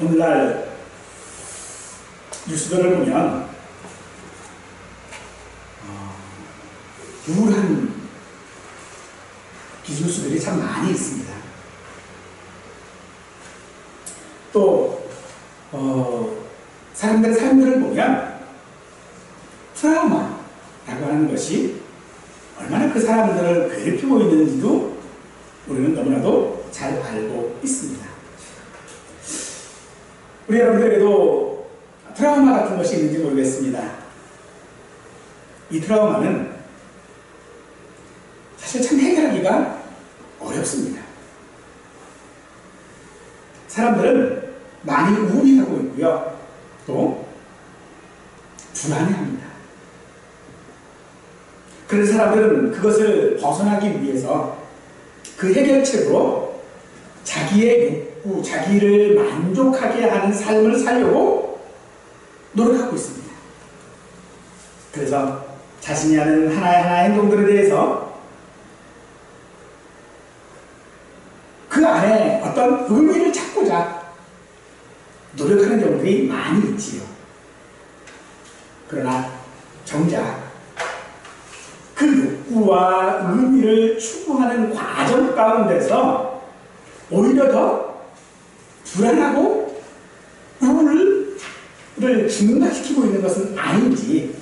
오늘날 뉴스들을 보면 우울한 기술수들이 참 많이 있습니다. 또 사람들의 삶들을 보면 트라우마라고 하는 것이 얼마나 그 사람들을 괴롭히고 있는지도 우리는 너무나도 잘 알고 있습니다. 우리 여러분들에게도 트라우마 같은 것이 있는지 모르겠습니다. 이 트라우마는 사실 참 해결하기가 어렵습니다. 사람들은 많이 우울해하고 있고요. 또 불안해합니다. 그런 사람들은 그것을 벗어나기 위해서 그 해결책으로 자기의 욕구, 자기를 만족하게 하는 삶을 살려고 노력하고 있습니다. 그래서 자신이 하는 하나하나의 행동들에 대해서 그 안에 어떤 의미를 찾고자 노력하는 경우들이 많이 있지요. 그러나 정작 그 욕구와 의미를 추구하는 과정 가운데서 오히려 더 불안하고 우울을 증가시키고 있는 것은 아닌지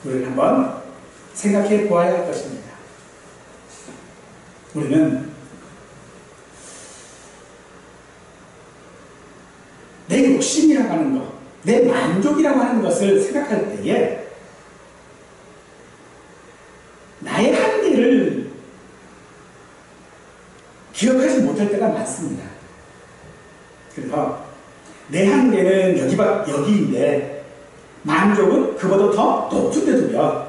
우리는 한번 생각해 보아야 할 것입니다. 우리는 내 욕심이라고 하는 것, 내 만족이라고 하는 것을 생각할 때에 나의 한계를 기억하지 못할 때가 많습니다. 그래서 내 한계는 여기인데 만족은 그보다 더 높은 데 두면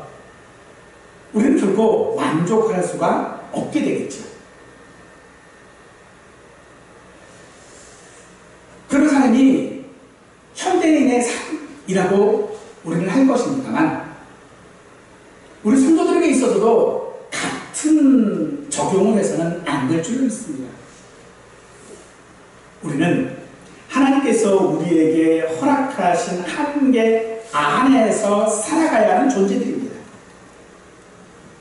우리는 결코 만족할 수가 없게 되겠죠. 그런 사람이 현대인의 삶이라고 우리는 할 것입니다만 우리 성도들에게 있어서도 같은 적용을 해서는 안 될 줄 믿습니다. 우리는 하나님께서 우리에게 허락하신 한계 안에서 살아가야 하는 존재들입니다.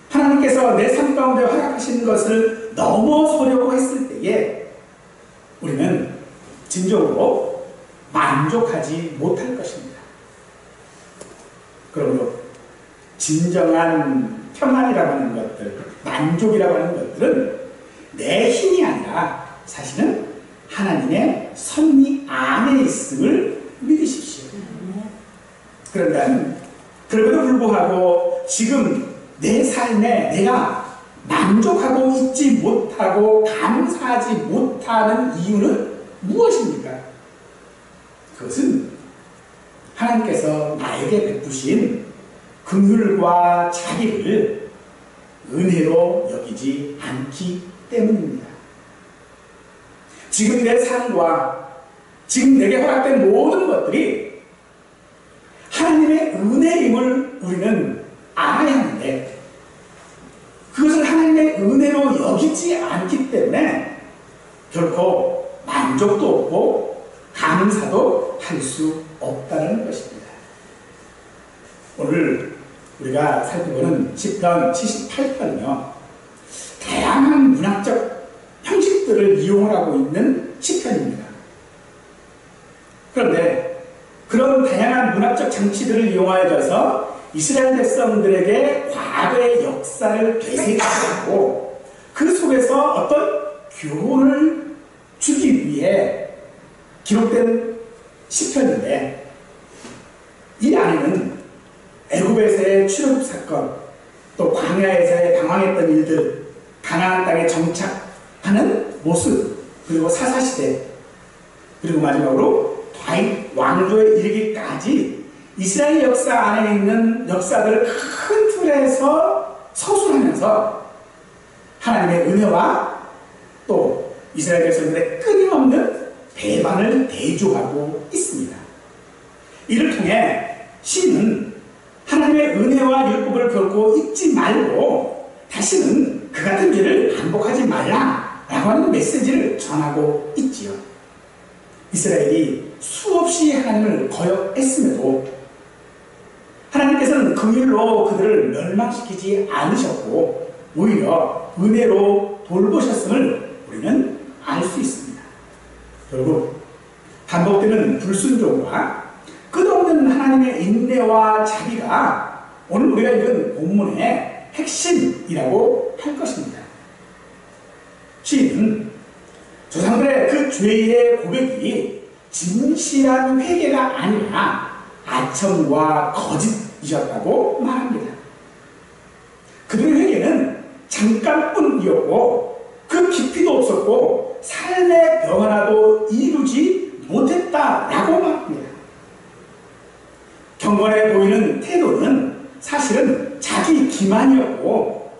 하나님께서 내 삶 가운데 허락하신 것을 넘어서려고 했을 때에 우리는 진정으로 만족하지 못할 것입니다. 그러므로 진정한 평안이라고 하는 것들, 만족이라고 하는 것들은 내 힘이 아니라 사실은 하나님의 섭리 안에 있음을 믿으십시오. 그런다면 그럼에도 불구하고 지금 내 삶에 내가 만족하고 있지 못하고 감사하지 못하는 이유는 무엇입니까? 그것은 하나님께서 나에게 베푸신 긍휼과 자비를 은혜로 여기지 않기 때문입니다. 지금 내 삶과 지금 내게 허락된 모든 것들이 하나님의 은혜임을 우리는 알아야 하는데 그것을 하나님의 은혜로 여기지 않기 때문에 결코 만족도 없고 감사도 할 수 없다는 것입니다. 오늘 우리가 살펴보는 시편 78편은요 다양한 문학적 형식들을 이용을 하고 있는 시편입니다. 그런데 그런 다양한 문학적 장치들을 이용하여서 이스라엘 백성들에게 과거의 역사를 되새기고 그 속에서 어떤 교훈을 주기 위해 기록된 시편인데 이 안에는 애굽에서의 출애굽 사건, 또 광야에서의 방황했던 일들, 가나안 땅에 정착하는 모습, 그리고 사사시대, 그리고 마지막으로 다윗 왕조에 이르기까지 이스라엘 역사 안에 있는 역사들을 큰 틀에서 서술하면서 하나님의 은혜와 또 이스라엘 백성들의 끊임없는 배반을 대조하고 있습니다. 이를 통해 시는 하나님의 은혜와 율법을 결코 잊지 말고 다시는 그 같은 죄를 반복하지 말라라고 하는 메시지를 전하고 있지요. 이스라엘이 수없이 하나님을 거역했음에도 하나님께서는 그 일로 그들을 멸망시키지 않으셨고 오히려 은혜로 돌보셨음을 우리는 알 수 있습니다. 결국 반복되는 불순종과 끝없는 하나님의 인내와 자비가 오늘 우리가 읽은 본문의 핵심이라고 할 것입니다. 시인은 조상들의 그 죄의 고백이 진실한 회개가 아니라 아첨과 거짓이었다고 말합니다. 그들의 회개는 잠깐뿐이었고 그 깊이도 없었고 삶의 병 하나도 이루지 못했다라고 말합니다. 경건해 보이는 태도는 사실은 자기 기만이었고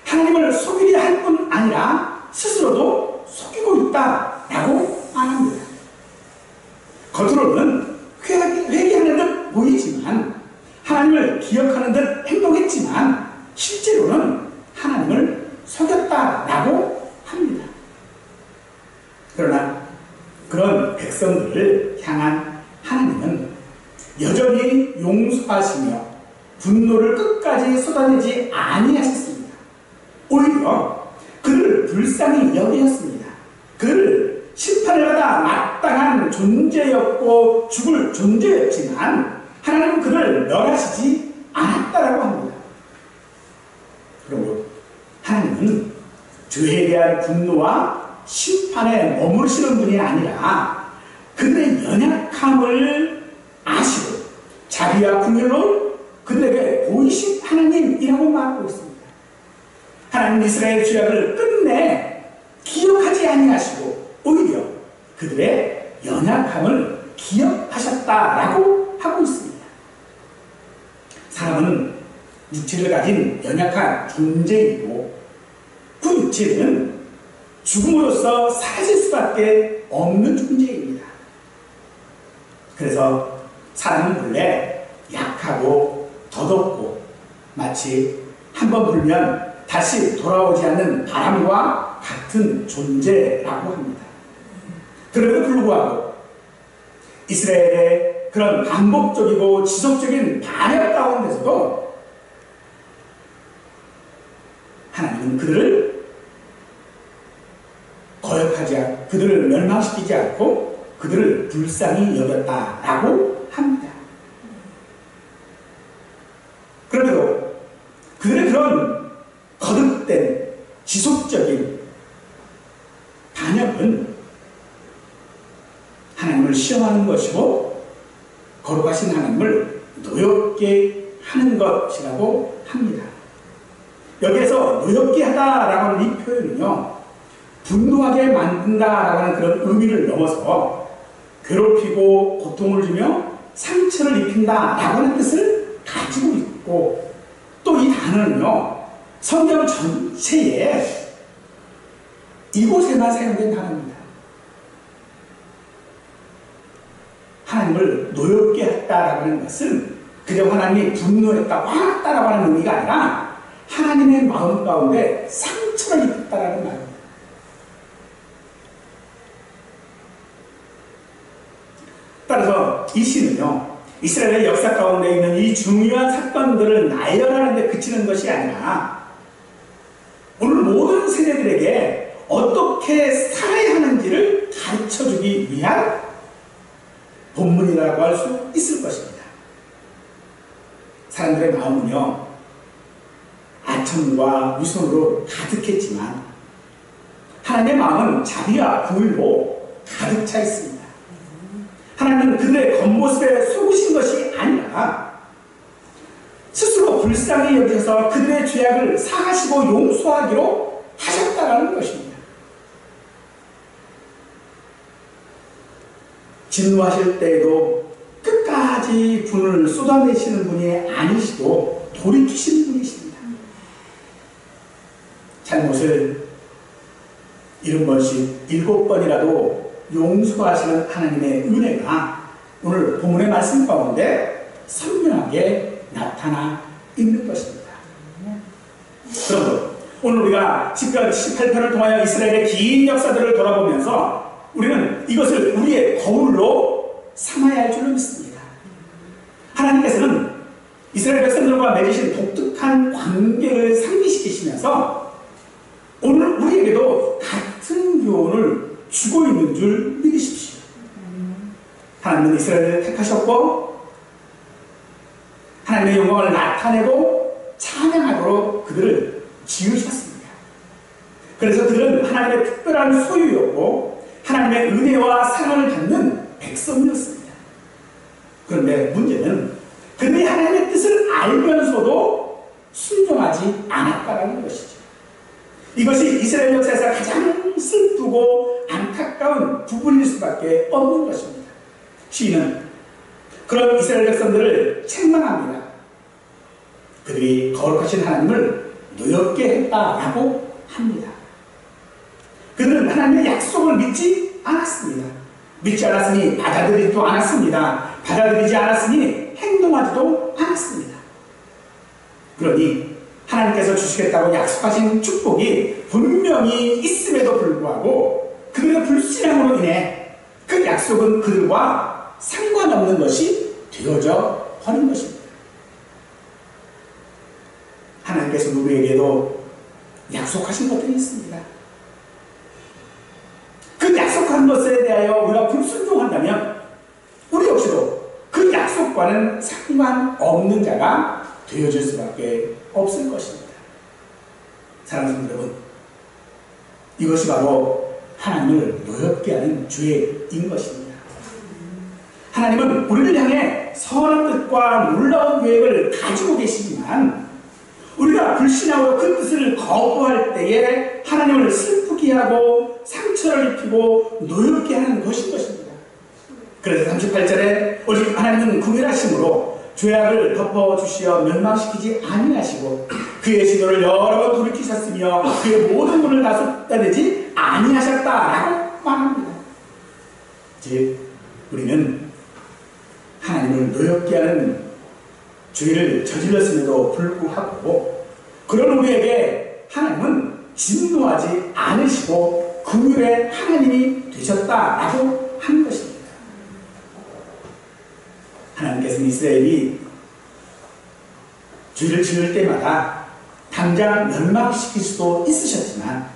하나님을 속이려 할 뿐 아니라 스스로도 속이고 있다라고 말합니다. 겉으로는 회개하는 듯 보이지만 하나님을 기억하는 듯 행동했지만 실제로는 하나님을 속였다라고 합니다. 그러나 그런 백성들을 향한 하나님은 여전히 용서하시며 분노를 끝까지 쏟아내지 아니하셨습니다. 오히려 그를 불쌍히 여기셨습니다. 그를 심판을 받아 마땅한 존재였고 죽을 존재였지만 하나님은 그를 멸하시지 않았다라고 합니다. 그리고 하나님은 죄에 대한 분노와 심판에 머무르시는 분이 아니라 그들의 연약함을 아시고 자비와 긍휼로 그들에게 보이신 하나님이라고 말하고 있습니다. 하나님 이스라엘 죄악을 끝내 기억하지 아니하시고 오히려 그들의 연약함을 기억하셨다라고 하고 있습니다. 사람은 육체를 가진 연약한 존재이고 그 육체는 죽음으로써 사라질 수밖에 없는 존재입니다. 그래서 사람은 본래 약하고 더덥고 마치 한번 불면 다시 돌아오지 않는 바람과 같은 존재라고 합니다. 그럼에도 불구하고 이스라엘의 그런 반복적이고 지속적인 반역 가운데서도 하나님은 그들을 거역하지 않고 그들을 멸망시키지 않고 그들을 불쌍히 여겼다라고 합니다. 그럼에도 그들의 그런 거듭된 지속적인 반역은 하나님을 시험하는 것이고 거룩하신 하나님을 노엽게 하는 것이라고 합니다. 여기에서 노엽게 하다라고 하는 이 표현은요, 분노하게 만든다라고 하는 그런 의미를 넘어서 괴롭히고 고통을 주며 상처를 입힌다라고 하는 뜻을 가지고 있고 또 이 단어는요, 성경 전체에 이곳에만 사용된 단어입니다. 하나님을 노엽게 했다라고 하는 것은 그저 하나님이 분노했다, 화났다라고 하는 의미가 아니라 하나님의 마음 가운데 상처를 입혔다라는 말입니다. 따라서 이 시는요, 이스라엘의 역사 가운데 있는 이 중요한 사건들을 나열하는 데 그치는 것이 아니라 오늘 모든 세대들에게 어떻게 살아야 하는지를 가르쳐주기 위한 본문이라고 할 수 있을 것입니다. 사람들의 마음은요, 아첨과 위선으로 가득했지만 하나님의 마음은 자비와 긍휼로 가득 차 있습니다. 하나님은 그들의 겉모습에 속으신 것이 아니라 스스로 불쌍히 여기셔서 그들의 죄악을 사하시고 용서하기로 하셨다는 것입니다. 진노하실 때에도 끝까지 분을 쏟아내시는 분이 아니시고 돌이키시는 분이십니다. 잘못을 7번씩 7번이라도 용서하시는 하나님의 은혜가 오늘 본문의 말씀 가운데 선명하게 나타나 있는 것입니다. 그러므로 오늘 우리가 지금 18편을 통하여 이스라엘의 긴 역사들을 돌아보면서 우리는 이것을 우리의 거울로 삼아야 할 줄로 믿습니다. 하나님께서는 이스라엘 백성들과 맺으신 독특한 관계를 상기시키시면서 오늘 우리에게도 같은 교훈을 주고 있는 줄 믿으십시오. 하나님은 이스라엘을 택하셨고 하나님의 영광을 나타내고 찬양하도록 그들을 지으셨습니다. 그래서 그들은 하나님의 특별한 소유였고 하나님의 은혜와 사랑을 받는 백성이었습니다. 그런데 문제는 그들이 하나님의 뜻을 알면서도 순종하지 않았다는 것이죠. 이것이 이스라엘 역사에서 가장 슬프고 안타까운 부분일 수밖에 없는 것입니다. 시인은 그런 이스라엘 백성들을 책망합니다. 그들이 거룩하신 하나님을 노엽게 했다라고 합니다. 그들은 하나님의 약속을 믿지 않았습니다. 믿지 않았으니 받아들이지도 않았습니다. 받아들이지 않았으니 행동하지도 않았습니다. 그러니 하나님께서 주시겠다고 약속하신 축복이 분명히 있음에도 불구하고 그들의 불신앙으로 인해 그 약속은 그들과 상관없는 것이 되어져 버린 것입니다. 하나님께서 우리에게도 약속하신 것들이 있습니다. 그 약속한 것에 대하여 우리가 불순종한다면 우리 역시도 그 약속과는 상관없는 자가 되어질 수밖에 없을 것입니다. 사랑하는 성도 여러분, 이것이 바로 하나님을 노엽게 하는 죄인 것입니다. 하나님은 우리를 향해 선한 뜻과 놀라운 계획을 가지고 계시지만 우리가 불신하고 그 뜻을 거부할 때에 하나님을 슬프게 하고 상처를 입히고 노엽게 하는 것인 것입니다. 그래서 38절에 오직 하나님은 구별하심으로 죄악을 덮어주시어 멸망시키지 아니하시고 그의 시도를 여러 번 돌이키셨으며 그의 모든 분을 다 쏟아내지 아니하셨다라고 말합니다. 즉 우리는 하나님을 노엽게 하는 죄를 저질렀음에도 불구하고 그런 우리에게 하나님은 진노하지 않으시고 긍휼의 하나님이 되셨다라고 하는 것입니다. 하나님께서는 이스라엘이 죄를 지을 때마다 당장 멸망시킬 수도 있으셨지만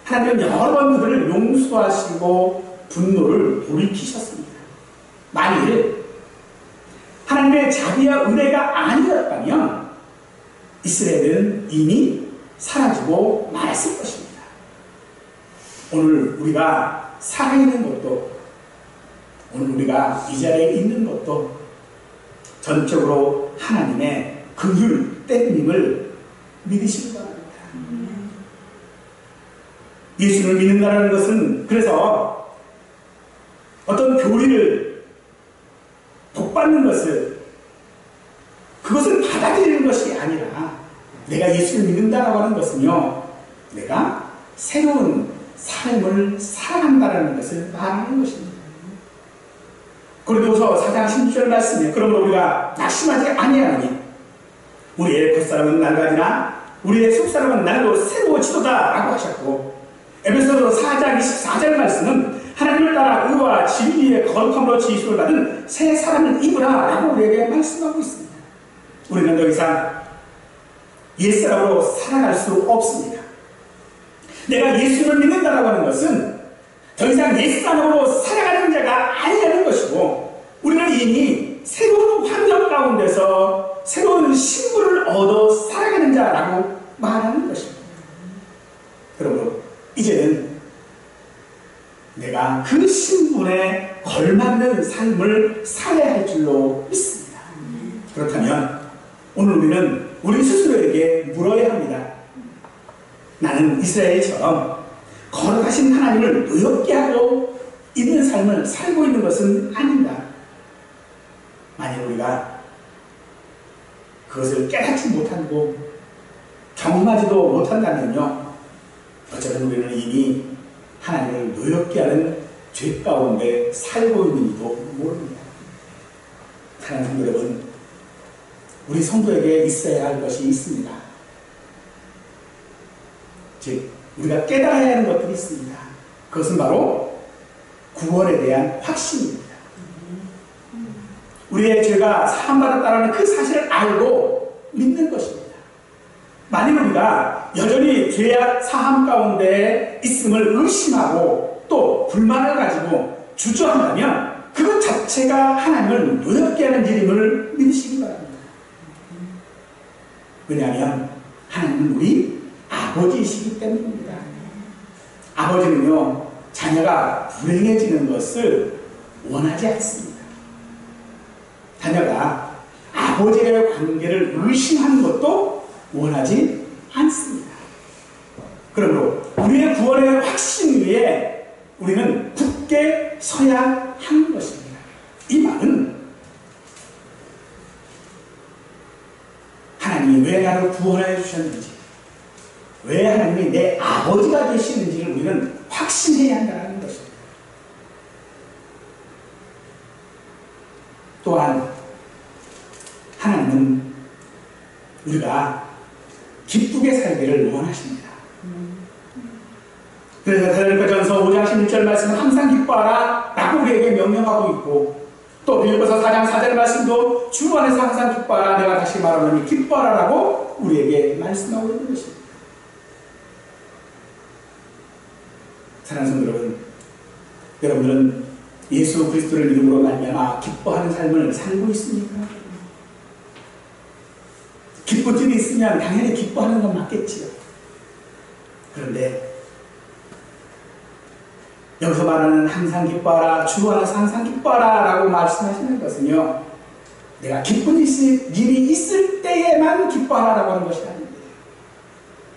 하나님은 여러 번 그들을 용서하시고 분노를 돌이키셨습니다. 만일 하나님의 자비와 은혜가 아니었다면 이스라엘은 이미 사라지고 말았을 것입니다. 오늘 우리가 살아있는 것도 오늘 우리가 이 자리에 있는 것도 전적으로 하나님의 긍휼 때문임을 믿으시기 바랍니다. 예수를 믿는다는 것은 그래서 어떤 교리를 복받는 것을 그것을 받아들이는 것이 아니라 내가 예수를 믿는다라고 하는 것은요 내가 새로운 삶을 살아간다는 것을 말하는 것입니다. 고린도후서 4장 16절 말씀에 그러므로 우리가 낙심하지 아니하노니 우리의 겉사람은 낡아지나 우리의 속사람은 날로 새로워지도다 라고 하셨고 에베소서 4장 24절 말씀은 하나님을 따라 의와 진리의 거룩함으로 지으심을 받은 새 사람을 입으라 라고 우리에게 말씀하고 있습니다. 우리는 더 이상 옛사람으로 살아갈 수 없습니다. 내가 예수를 믿는다라고 하는 것은 더 이상 옛사람으로 살아가는 자가 아니라는 것이고 우리는 이미 새로운 환경 가운데서 새로운 신분을 얻어 살아가는 자라고 말하는 것입니다. 그러므로 이제는 내가 그 신분에 걸맞는 삶을 살아야 할 줄로 믿습니다. 그렇다면 오늘 우리는 우리 스스로에게 물어야 합니다. 나는 이스라엘처럼 거룩하신 하나님을 노엽게 하고 있는 삶을 살고 있는 것은 아닌가? 만약 우리가 그것을 깨닫지 못하고 경험하지도 못한다면요 어쩌면 우리는 이미 하나님을 노엽게 하는 죄 가운데 살고 있는지도 모릅니다. 사랑하는 여러분, 우리 성도에게 있어야 할 것이 있습니다. 즉 우리가 깨달아야 하는 것들이 있습니다. 그것은 바로 구원에 대한 확신입니다. 우리의 죄가 사함받았다는 그 사실을 알고 믿는 것입니다. 만일 우리가 여전히 죄악 사함 가운데 있음을 의심하고 또 불만을 가지고 주저한다면 그것 자체가 하나님을 노엽게 하는 일임을 믿으시기 바랍니다. 왜냐하면 하나님은 우리 아버지이시기 때문입니다. 아버지는요, 자녀가 불행해지는 것을 원하지 않습니다. 자녀가 아버지와의 관계를 의심하는 것도 원하지 않습니다. 그러므로 우리의 구원의 확신 위에 우리는 굳게 서야 하는 것입니다. 이 말은 하나님이 왜 나를 구원해 주셨는지, 왜 하나님이 내 아버지가 되시는지를 우리는 확신해야 한다는 것입니다. 또한 하나님은 우리가 기쁘게 살기를 원하십니다. 그래서 데살로니가전서 5장 16절 말씀은 항상 기뻐하라 라고 우리에게 명령하고 있고, 또 빌립보서 4장 4절 말씀도 주 안에서 항상 기뻐하라, 내가 다시 말하노니 기뻐하라 라고 우리에게 말씀하고 있는 것입니다. 사랑하는 성도 여러분, 여러분들은 예수 그리스도를 믿음으로 말미암아 기뻐하는 삶을 살고 있습니까? 기쁜 일이 있으면 당연히 기뻐하는 건 맞겠지요. 그런데 여기서 말하는 항상 기뻐하라, 주 안에서 항상 기뻐하라 라고 말씀하시는 것은요, 내가 기쁜 일이 있을 때에만 기뻐하라 라고 하는 것이 아닙니다.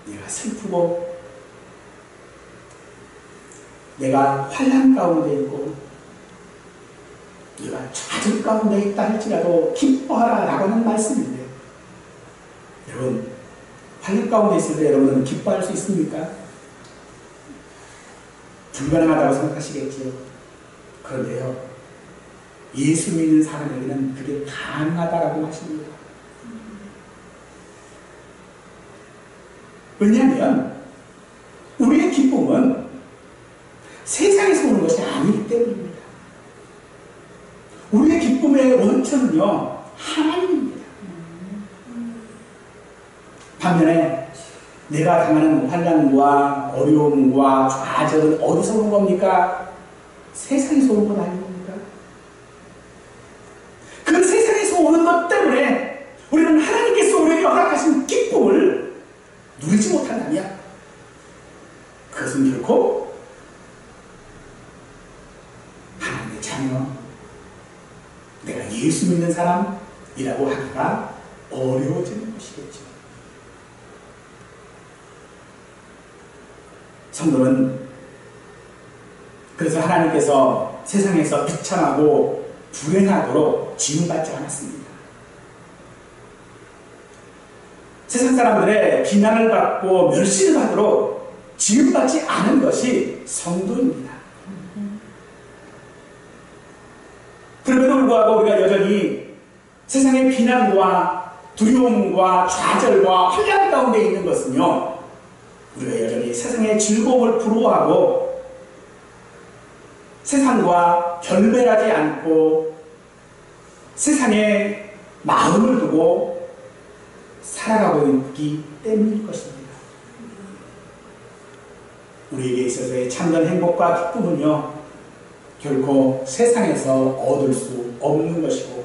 내가 슬프고 내가 환난 가운데 있고 내가 좌절 가운데 있다 할지라도 기뻐하라 라고 하는 말씀인데, 여러분 환난 가운데 있을 때 여러분은 기뻐할 수 있습니까? 불가능하다고 생각하시겠지요. 그런데요, 예수 믿는 사람에게는 그게 가능하다라고 하십니다. 왜냐하면 우리의 기쁨은 세상에서 오는 것이 아니기 때문입니다. 우리의 기쁨의 원천은요, 하나님입니다. 반면에 내가 당하는 환난과 어려움과 좌절은 어디서 오는 겁니까? 세상에서 오는 건 아닙니까? 그 세상에서 오는 것 때문에 우리는 하나님께서 우리에게 허락하신 기쁨을 누리지 못한다면 그것은 결코 하나님의 자녀, 내가 예수 믿는 사람이라고 하기가 어려워지는 것이겠죠. 성도는 그래서 하나님께서 세상에서 비참하고 불행하도록 지음받지 않았습니다. 세상 사람들의 비난을 받고 멸시를 받도록 지음받지 않은 것이 성도입니다. 그럼에도 불구하고 우리가 여전히 세상의 비난과 두려움과 좌절과 환난 가운데 있는 것은요, 우리가 여전히 세상의 즐거움을 부러워하고 세상과 결별하지 않고 세상에 마음을 두고 살아가고 있기 때문일 것입니다. 우리에게 있어서의 참된 행복과 기쁨은요, 결코 세상에서 얻을 수 없는 것이고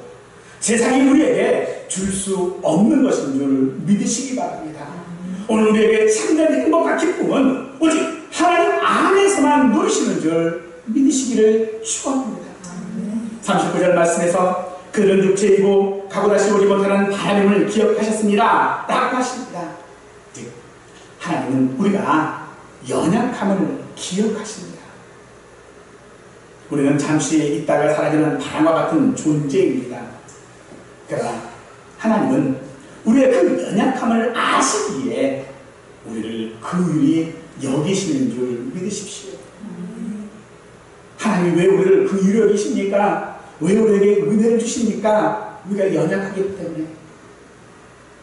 세상이 우리에게 줄 수 없는 것인 줄 믿으시기 바랍니다. 오늘 우리에게 참된 행복과 기쁨은 오직 하나님 안에서만 누리시는 줄 믿으시기를 축원합니다. 39절 말씀에서 그들은 육체이고 가고 다시 오지 못하는 바람임을 기억하셨습니다 라고 하십니다. 즉 하나님은 우리가 연약함을 기억하십니다. 우리는 잠시 있다가 사라지는 바람과 같은 존재입니다. 그러나 하나님은 우리의 그 연약함을 아시기에 우리를 긍휼히 여기시는 줄 믿으십시오. 하나님이 왜 우리를 긍휼히 여기십니까? 왜 우리에게 은혜를 주십니까? 우리가 연약하기 때문에,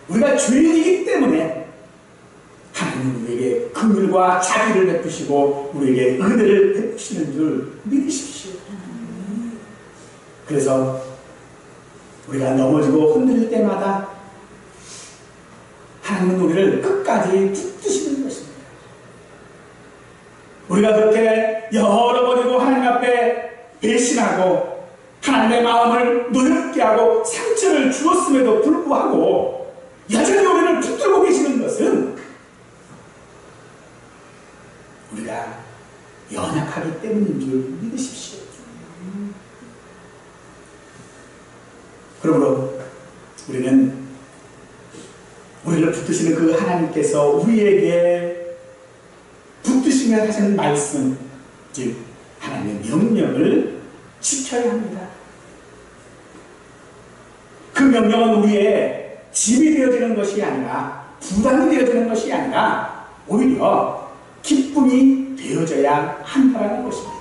우리가 죄인이기 때문에 하나님은 하나님은 우리에게 긍휼과 자비를 베푸시고 우리에게 은혜를 베푸시는 줄 믿으십시오. 그래서 우리가 넘어지고 흔들릴 때마다 하나님은 우리를 끝까지 붙드시는 것입니다. 우리가 그렇게 여러 번이고 하나님 앞에 배신하고 하나님의 마음을 노엽게 하고 상처를 주었음에도 불구하고 여전히 우리를 붙들고 계시는 것은 우리가 연약하기 때문인 줄 믿으십시오. 그러므로 우리는 우리를 붙드시는 그 하나님께서 우리에게 붙드시며 하시는 말씀, 즉 하나님의 명령을 지켜야 합니다. 그 명령은 우리의 짐이 되어지는 것이 아니라 부담이 되어지는 것이 아니라 오히려 기쁨이 되어져야 한다는 것입니다.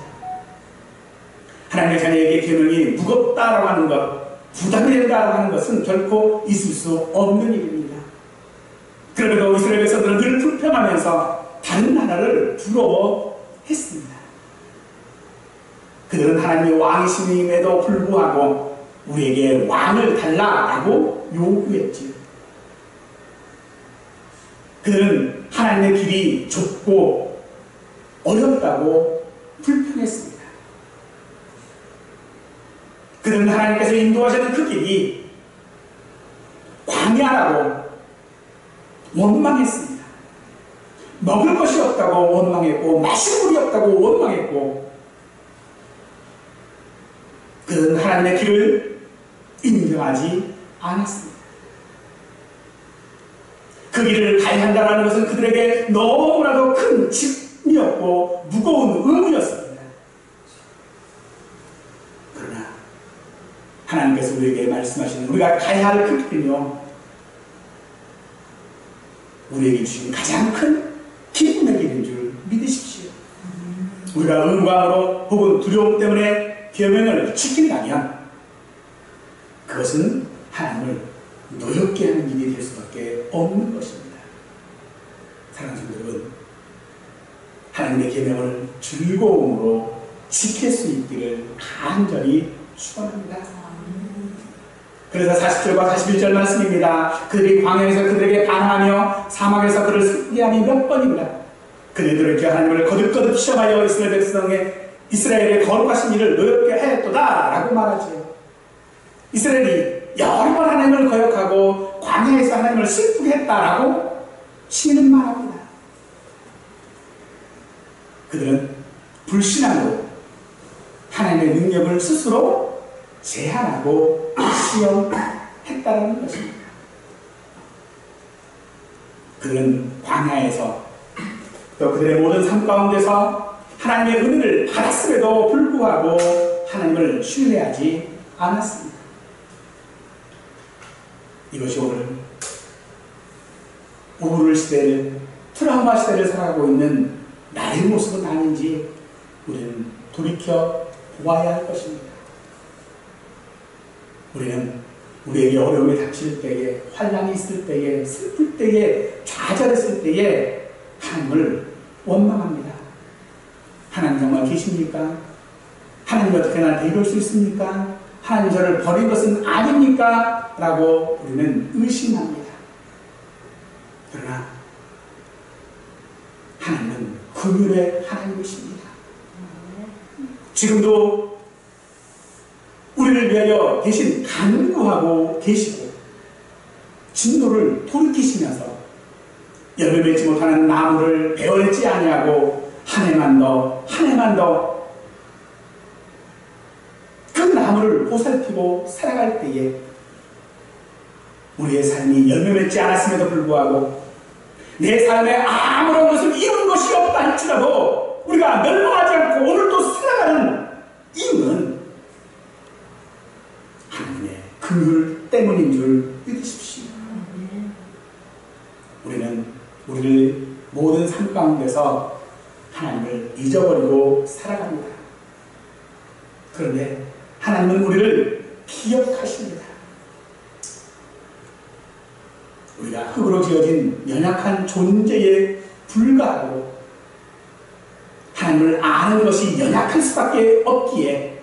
하나님의 자녀에게 계명이 무겁다라고 하는 것, 부담이 된다라고 하는 것은 결코 있을 수 없는 일입니다. 그럼에도 이스라엘 백성들은 늘 불평하면서 다른 나라를 부러워했습니다. 그들은 하나님의 왕이심임에도 불구하고 우리에게 왕을 달라라고 요구했지요. 그들은 하나님의 길이 좁고 어렵다고 불평했습니다. 그들은 하나님께서 인도하시는 그 길이 광야라고 원망했습니다. 먹을 것이 없다고 원망했고 마실 물이 없다고 원망했고 그들은 하나님의 길을 인정하지 않았습니다. 그 길을 가야 한다는 것은 그들에게 너무나도 큰 짐이었고 무거운 의무였습니다. 그러나 하나님께서 우리에게 말씀하시는 우리가 가야 할 그 길은요, 우리에게 주신 가장 큰 기쁨의 길인 줄 믿으십시오. 우리가 의무감으로 혹은 두려움 때문에 계명을 지킨다면 그것은 하나님을 노엽게 하는 일이 될 수밖에 없는 것입니다. 사랑하는 성도 여러분, 하나님의 계명을 즐거움으로 지킬 수 있기를 간절히 축원합니다. 그래서 40절과 41절 말씀입니다. 그들이 광야에서 그들에게 반항하며 사막에서 그를 슬프게 하니 몇 번입니다. 그들이 하나님을 거듭거듭 시험하여 이스라엘의 거룩하신 일을 노엽게 하였도다 라고 말하지요. 이스라엘이 여러 번 하나님을 거역하고 광야에서 하나님을 슬프게 했다라고 시인은 말합니다. 그들은 불신앙으로 하나님의 능력을 스스로 제한하고 시험했다는 것입니다. 그들은 광야에서 또 그들의 모든 삶 가운데서 하나님의 은혜를 받았음에도 불구하고 하나님을 신뢰하지 않았습니다. 이것이 오늘 우울 시대를, 트라우마 시대를 살아가고 있는 나의 모습은 아닌지 우리는 돌이켜 보아야 할 것입니다. 우리는 우리에게 어려움이 닥칠 때에, 환난이 있을 때에, 슬플 때에, 좌절했을 때에 하나님을 원망합니다. 하나님 정말 계십니까? 하나님 어떻게 나한테 이럴 수 있습니까? 하나님 저를 버린 것은 아닙니까? 라고 우리는 의심합니다. 그러나 하나님은 긍휼의 하나님이십니다. 지금도 우리를 위하여 대신 간구하고 계시고 진노를 돌이키시면서 열매 맺지 못하는 나무를 베어내지 아니하고 한 해만 더 그 나무를 보살피고 살아갈 때에 우리의 삶이 열매 맺지 않았음에도 불구하고 내 삶에 아무런 것을 이룬 것이 없다 할지라도 우리가 멸망하지 않고 오늘도 살아가는 이유는 하나님의 긍휼 때문인 줄 믿으십시오. 우리는 우리를 모든 삶 가운데서 하나님을 잊어버리고 살아갑니다. 그런데 하나님은 우리를 기억하십니다. 우리가 흙으로 지어진 연약한 존재에 불가하고 하나님을 아는 것이 연약할 수밖에 없기에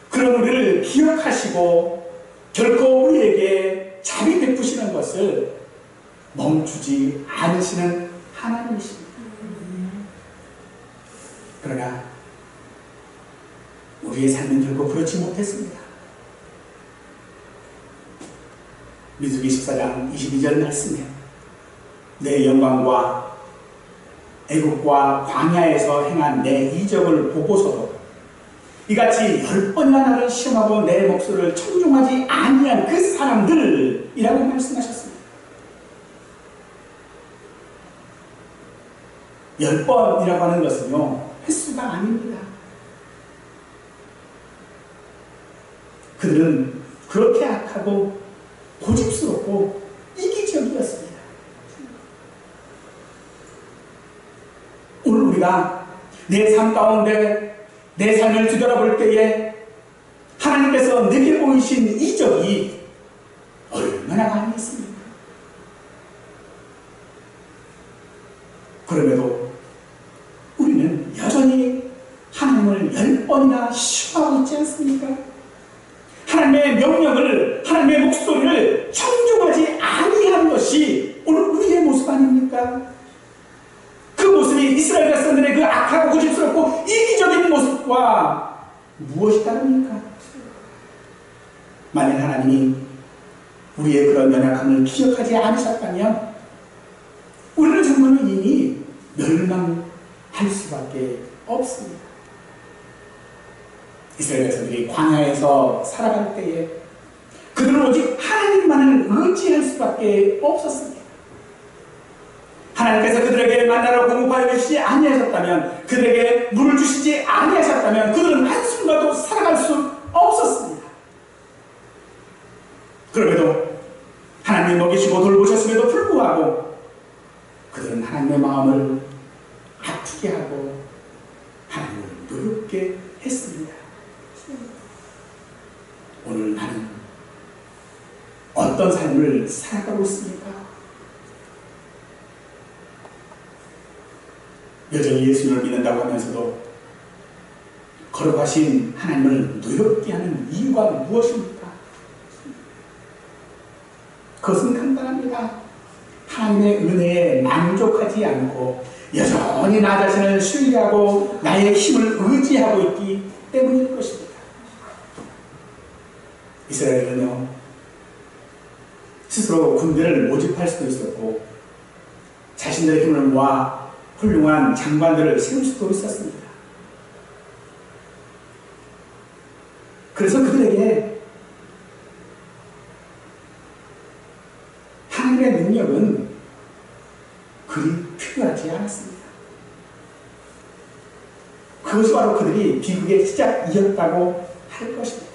그런 우리를 기억하시고 결코 우리에게 자비 베푸시는 것을 멈추지 않으시는 하나님이십니다. 그러나 우리의 삶은 결코 그렇지 못했습니다. 민수기 14장 22절 말씀에 내 영광과 애국과 광야에서 행한 내 이적을 보고서도 이같이 10번이나 나를 시험하고 내 목소리를 청중하지 아니한 그 사람들이라고 말씀하셨습니다. 10번이라고 하는 것은요, 횟수가 아닙니다. 그들은 그렇게 악하고 고집스럽고 이기적이었습니다. 오늘 우리가 내 삶 가운데 내 삶을 뒤돌아볼 때에 하나님께서 내게 보이신 이적이 얼마나 많이 있습니까? 그럼에도 우리는 여전히 하나님을 10번이나 시험하고 있지 않습니까? 하나님의 명령을, 하나님의 목소리를 청중하지 아니한 것이 오늘 우리의 모습 아닙니까? 그 모습이 이스라엘 백성들의 그 악하고 고집스럽고 이기적인 모습과 무엇이 다릅니까? 만약 하나님이 우리의 그런 연약함을 기억하지 않으셨다면 우리는 정말로 이미 멸망할 수밖에 없습니다. 이스라엘 백성들이 광야에서 살아갈 때에 그들은 오직 하나님만을 의지할 수밖에 없었습니다. 하나님께서 그들에게 만나러 공급하여 주시지 아니하셨다면, 그들에게 물을 주시지 아니하셨다면 그들은 한순간도 살아갈 수 없었습니다. 그럼에도 하나님이 먹이시고 돌보셨음에도 불구하고 그들은 하나님의 마음을 아프게 하고 하나님을 노엽게 했습니다. 오늘 나는 어떤 삶을 살아가고 있습니까? 여전히 예수님을 믿는다고 하면서도 거룩하신 하나님을 노엽게 하는 이유가 무엇입니까? 그것은 간단합니다. 하나님의 은혜에 만족하지 않고 여전히 나 자신을 신뢰하고 나의 힘을 의지하고 있기 때문일 것입니다. 이스라엘은요, 스스로 군대를 모집할 수도 있었고 자신들의 힘을 모아 훌륭한 장관들을 세울 수도 있었습니다. 그래서 그들에게 하나님의 능력은 그리 필요하지 않았습니다. 그것이 바로 그들이 비극의 시작이었다고 할 것입니다.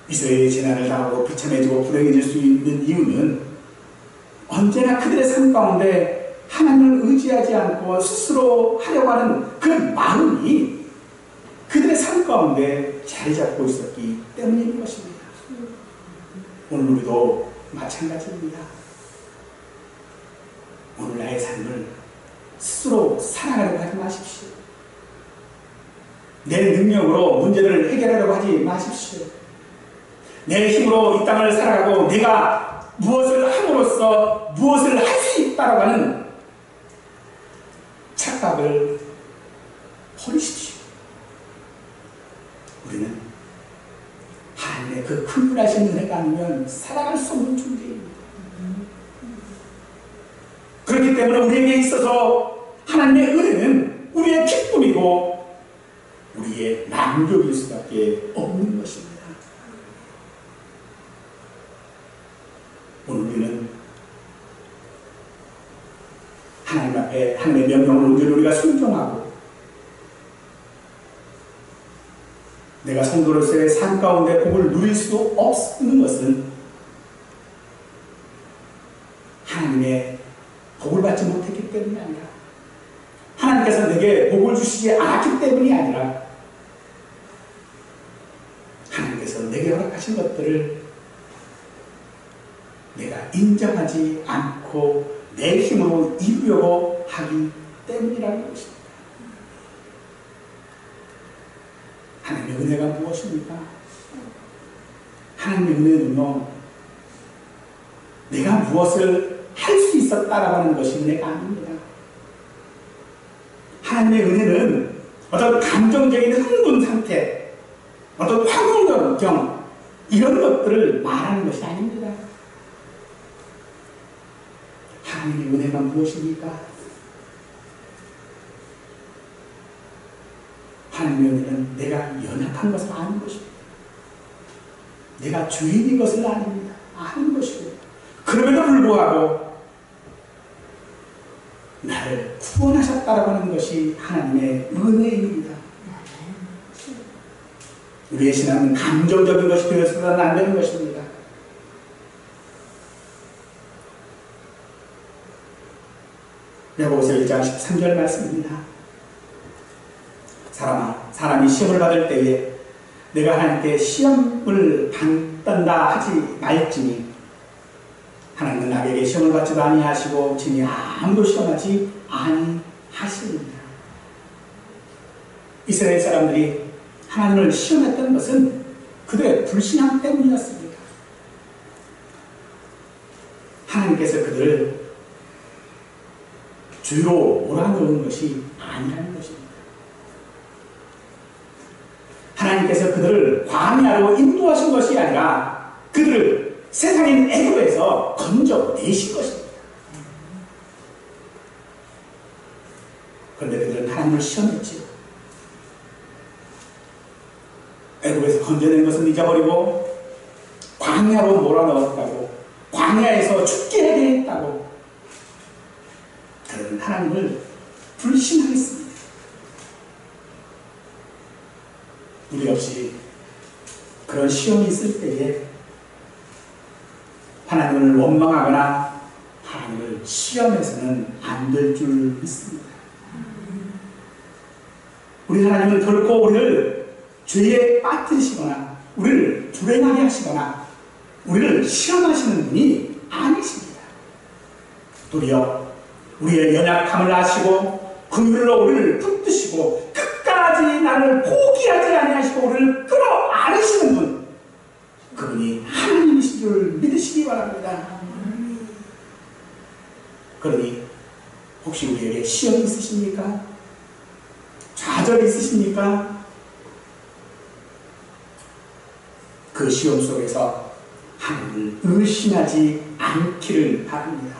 이스라엘이 재난을 당하고 비참해지고 불행해질 수 있는 이유는 언제나 그들의 삶 가운데 하나님을 의지하지 않고 스스로 하려고 하는 그 마음이 그들의 삶 가운데 자리 잡고 있었기 때문인 것입니다. 오늘 우리도 마찬가지입니다. 오늘 나의 삶을 스스로 살아가려고 하지 마십시오. 내 능력으로 문제를 해결하려고 하지 마십시오. 내 힘으로 이 땅을 살아가고 내가 무엇을 함으로써 무엇을 할 수 있다라고 하는 착각을 버리십시오. 우리는 하나님의 그 큰분하신 은혜가 아니면 살아갈 수 없는 존재입니다. 그렇기 때문에 우리에게 있어서 하나님의 은혜는 우리의 기쁨이고 우리의 만족일 수밖에 없는 것입니다. 오늘 우리는 하나님 앞에 하나님의 명령을 온전히 우리가 순종하고 내가 성도로서의 삶 가운데 복을 누릴 수 없는 것은 하나님의 복을 받지 못했기 때문이 아니라 하나님께서 내게 복을 주시지 않았기 때문이 아니라 하나님께서 내게 허락하신 것들을 내가 인정하지 않고 내 힘으로 이루려고 하기 때문이라는 것입니다. 하나님의 은혜가 무엇입니까? 하나님의 은혜는요, 내가 무엇을 할 수 있었다라고 하는 것이 은혜가 아닙니다. 하나님의 은혜는 어떤 감정적인 흥분 상태, 어떤 황홀경 이런 것들을 말하는 것이 아닙니다. 하나님의 은혜가 무엇입니까? 하나님의 은혜는 내가 연약한 것을 아는 것입니다. 내가 죄인인 것을 아는 것이고, 그럼에도 불구하고 나를 구원하셨다라고 하는 것이 하나님의 은혜입니다. 우리의 신앙은 감정적인 것이 되어서는 안 되는 것입니다. 야고보서 1장 13절 말씀입니다. 사람이 시험을 받을 때에 내가 하나님께 시험을 받는다 하지 말지니 하나님은 나에게 시험을 받지도 아니하시고 친히 아무도 시험하지 아니하십니다. 이스라엘 사람들이 하나님을 시험했던 것은 그들의 불신앙 때문이었습니다. 하나님께서 그들을 죄로 몰아넣은 것이 아니라는 것입니다. 하나님께서 그들을 광야로 인도하신 것이 아니라 그들을 세상인 애굽에서 건져내신 것입니다. 그런데 그들은 하나님을 시험했지요. 애굽에서 건져낸 것은 잊어버리고 광야로 몰아넣었다고, 광야에서 죽게 하게 했다고 그들은 하나님을 불신하겠습니다. 우리 역시 그런 시험이 있을 때에 하나님을 원망하거나 하나님을 시험해서는 안 될 줄 믿습니다. 우리 하나님은 결코 우리를 죄에 빠뜨리시거나 우리를 불행하게 하시거나 우리를 시험하시는 분이 아니십니다. 도리어 우리의 연약함을 아시고 긍휼로 우리를 붙드시고 끝까지 나를 포기하지 아니하시고 우리를 끌어안으시는 분, 그분이 하나님이신 줄 믿으시기 바랍니다. 그러니 혹시 우리에게 시험이 있으십니까? 좌절이 있으십니까? 그 시험 속에서 하나님을 의심하지 않기를 바랍니다.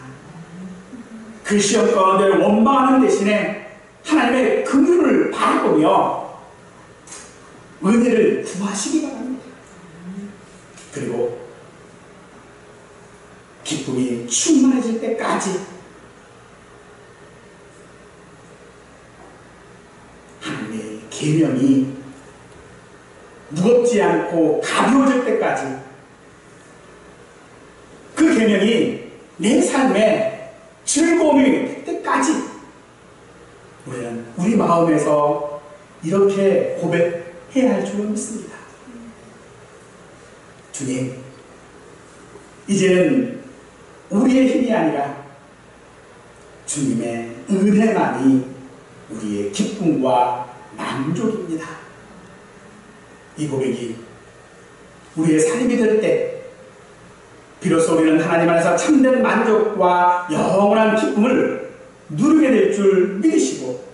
그 시험 가운데 원망하는 대신에 하나님의 긍휼을 바라보며 은혜를 구하시기 바랍니다. 그리고 기쁨이 충만해질 때까지 하나님의 계명이 무겁지 않고 가벼워질 때까지, 그 계명이 내 삶에 즐거움이 될 때까지 우리는 우리 마음에서 이렇게 고백해야 할 줄 믿습니다. 주님, 이제는 우리의 힘이 아니라 주님의 은혜만이 우리의 기쁨과 만족입니다. 이 고백이 우리의 삶이 될 때 비로소 우리는 하나님 안에서 참된 만족과 영원한 기쁨을 누리게 될 줄 믿으시고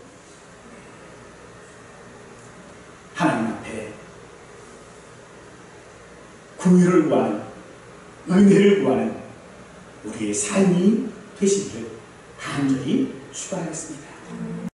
하나님 앞에 긍휼을 구하는, 은혜를 구하는 우리의 삶이 되시기를 간절히 축원하겠습니다.